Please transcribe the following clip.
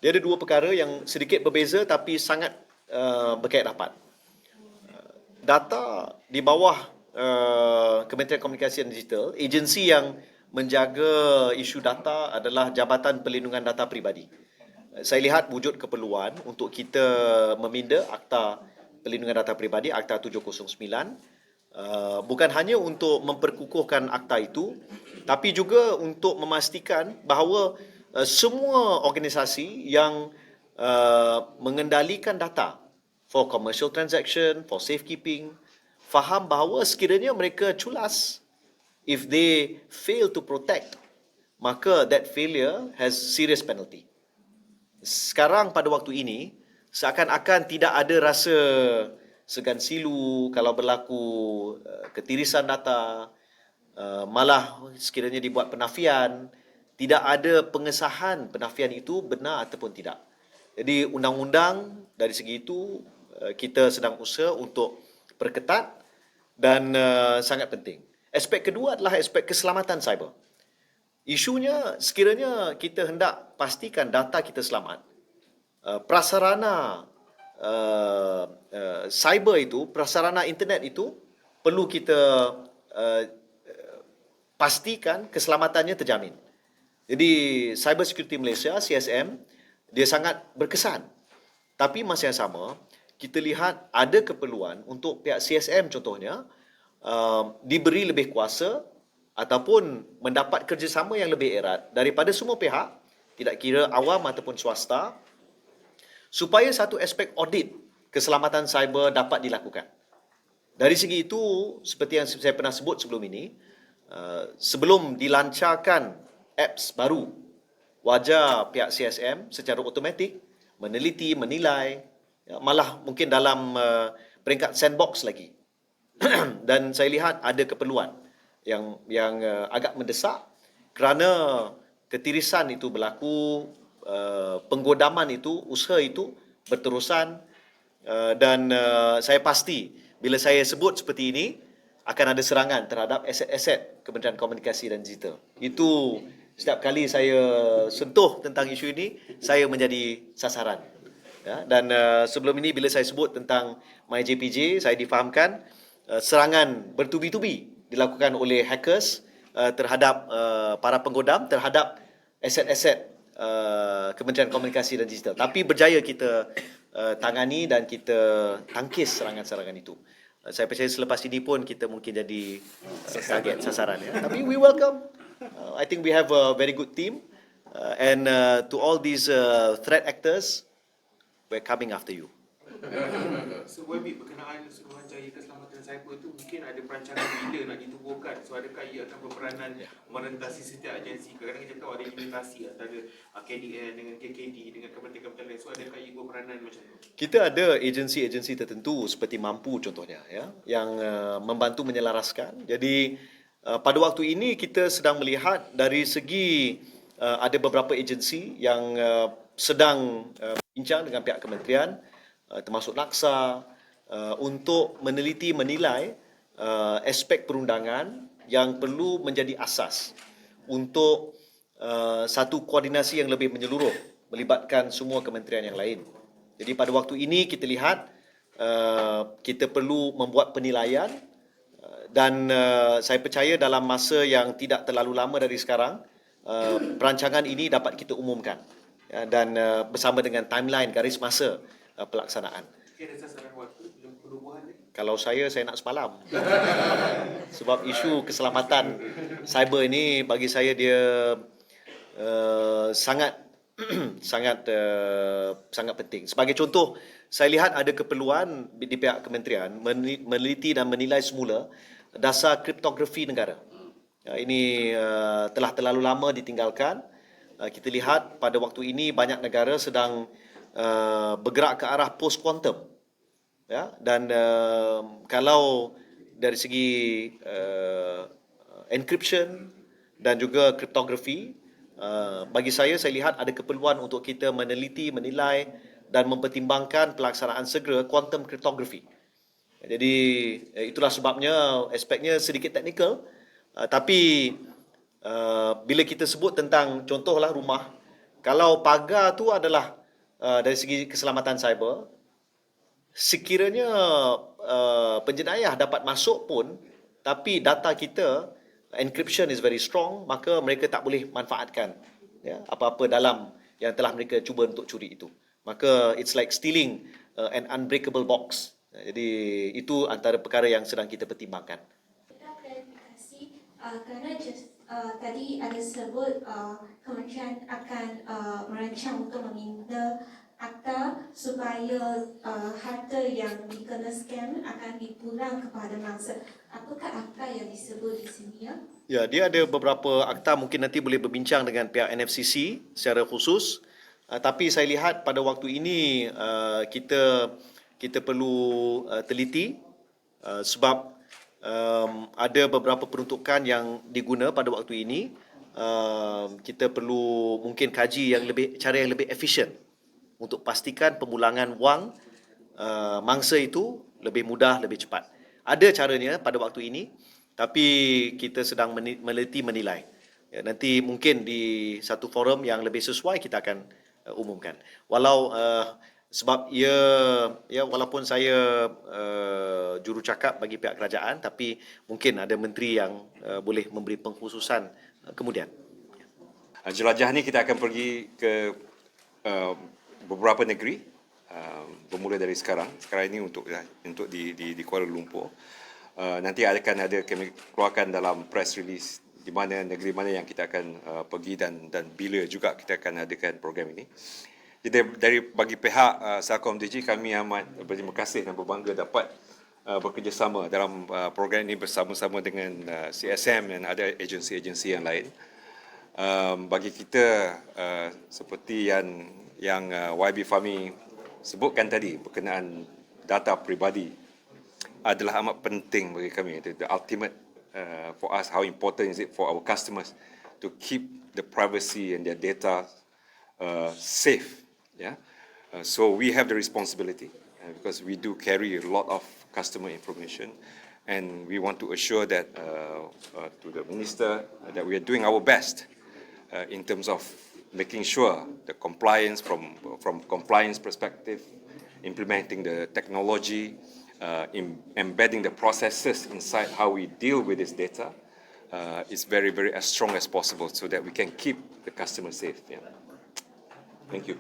Dia ada dua perkara yang sedikit berbeza tapi sangat berkait rapat. Data di bawah Kementerian Komunikasi dan Digital, agensi yang menjaga isu data adalah Jabatan Perlindungan Data Peribadi. Saya lihat wujud keperluan untuk kita meminda Akta Perlindungan Data Peribadi, Akta 709, bukan hanya untuk memperkukuhkan akta itu, tapi juga untuk memastikan bahawa semua organisasi yang mengendalikan data for commercial transaction, for safekeeping, faham bahawa sekiranya mereka culas, if they fail to protect, maka that failure has serious penalty. Sekarang pada waktu ini, seakan-akan tidak ada rasa segan silu kalau berlaku ketirisan data, malah sekiranya dibuat penafian, tidak ada pengesahan penafian itu benar ataupun tidak. Jadi undang-undang dari segi itu kita sedang usaha untuk perketat dan sangat penting. Aspek kedua adalah aspek keselamatan cyber. Isunya sekiranya kita hendak pastikan data kita selamat, prasarana cyber itu, prasarana internet itu perlu kita uh, pastikan keselamatannya terjamin. Jadi Cyber Security Malaysia, CSM, dia sangat berkesan. Tapi masa yang sama, kita lihat ada keperluan untuk pihak CSM contohnya diberi lebih kuasa ataupun mendapat kerjasama yang lebih erat daripada semua pihak, tidak kira awam ataupun swasta, supaya satu aspek audit keselamatan cyber dapat dilakukan. Dari segi itu, seperti yang saya pernah sebut sebelum ini, sebelum dilancarkan apps baru, wajar pihak CSM secara automatik meneliti, menilai, malah mungkin dalam peringkat sandbox lagi. Dan saya lihat ada keperluan yang agak mendesak kerana ketirisan itu berlaku, penggodaman itu, usaha itu berterusan, dan saya pasti bila saya sebut seperti ini akan ada serangan terhadap aset-aset Kementerian Komunikasi dan Digital. Itu setiap kali saya sentuh tentang isu ini, saya menjadi sasaran. Ya, dan sebelum ini bila saya sebut tentang MyJPJ, saya difahamkan serangan bertubi-tubi dilakukan oleh hackers terhadap para penggodam, terhadap aset-aset Kementerian Komunikasi dan Digital. Tapi berjaya kita tangani dan kita tangkis serangan-serangan itu. Saya percaya selepas ini pun kita mungkin jadi target sasaran. Ya. Tapi we welcome. I think we have a very good team. And to all these threat actors, we're coming after you. So, Webby, berkenaan Suruhanjaya Keselamatan Cyber itu mungkin ada perancangan bila nak ditubuhkan. So, adakah ia akan berperanan merentasi setiap agensi? Kadang-kadang kita tahu ada limitasi antara KDN dengan KKD dengan kementerian-kementerian lain. So, adakah ia berperanan macam tu? Kita ada agensi-agensi tertentu seperti Mampu contohnya, ya, yang membantu menyelaraskan. Jadi, pada waktu ini kita sedang melihat dari segi ada beberapa agensi yang sedang bincang dengan pihak kementerian, termasuk Laksa, untuk meneliti, menilai aspek perundangan yang perlu menjadi asas untuk satu koordinasi yang lebih menyeluruh melibatkan semua kementerian yang lain. Jadi pada waktu ini kita lihat kita perlu membuat penilaian dan saya percaya dalam masa yang tidak terlalu lama dari sekarang perancangan ini dapat kita umumkan dan bersama dengan timeline garis masa pelaksanaan. Ada sasaran waktu belum perubahan ni? Kalau saya nak semalam. Sebab isu keselamatan cyber ini bagi saya dia sangat sangat penting. Sebagai contoh, saya lihat ada keperluan di pihak kementerian meneliti dan menilai semula dasar kriptografi negara. Ini telah terlalu lama ditinggalkan. Kita lihat pada waktu ini banyak negara sedang bergerak ke arah post quantum, ya, dan kalau dari segi encryption dan juga kriptografi, bagi saya lihat ada keperluan untuk kita meneliti, menilai dan mempertimbangkan pelaksanaan segera quantum cryptography. Jadi itulah sebabnya aspeknya sedikit teknikal, tapi bila kita sebut tentang contohlah rumah, Kalau pagar tu adalah dari segi keselamatan cyber, sekiranya penjenayah dapat masuk pun, tapi data kita encryption is very strong, maka mereka tak boleh manfaatkan ya apa-apa dalam yang telah mereka cuba untuk curi itu. Maka it's like stealing an unbreakable box. Jadi itu antara perkara yang sedang kita pertimbangkan. Kita klarifikasi kerana tadi ada sebut kementerian akan merancang untuk meminta akta supaya harta yang dikena scam akan dipulang kepada mangsa. Apakah akta yang disebut di sini ya? Ya, dia ada beberapa akta, mungkin nanti boleh berbincang dengan pihak NFCC secara khusus. Tapi saya lihat pada waktu ini kita perlu teliti sebab ada beberapa peruntukan yang diguna pada waktu ini. Kita perlu mungkin kaji cara yang lebih efisien untuk pastikan pemulangan wang mangsa itu lebih mudah, lebih cepat. Ada caranya pada waktu ini, tapi kita sedang meneliti menilai. Ya, nanti mungkin di satu forum yang lebih sesuai kita akan umumkan. Sebab walaupun saya jurucakap bagi pihak kerajaan, tapi mungkin ada menteri yang boleh memberi pengkhususan kemudian. Jelajah ni kita akan pergi ke beberapa negeri, bermula dari sekarang ini untuk di Kuala Lumpur. Nanti kami keluarkan dalam press release di mana negeri mana yang kita akan pergi dan bila juga kita akan adakan program ini. Jadi bagi pihak Celcom Digi, kami amat berterima kasih dan berbangga dapat bekerjasama dalam program ini bersama-sama dengan CSM dan ada agensi-agensi yang lain. Bagi kita seperti yang YB Fahmi sebutkan tadi berkenaan data peribadi adalah amat penting bagi kami. The ultimate for us, how important is it for our customers to keep the privacy and their data safe. Yeah, so we have the responsibility because we do carry a lot of customer information, and we want to assure that to the minister that we are doing our best in terms of making sure the compliance from compliance perspective, implementing the technology, embedding the processes inside how we deal with this data is very, very as strong as possible so that we can keep the customer safe. Yeah. Thank you.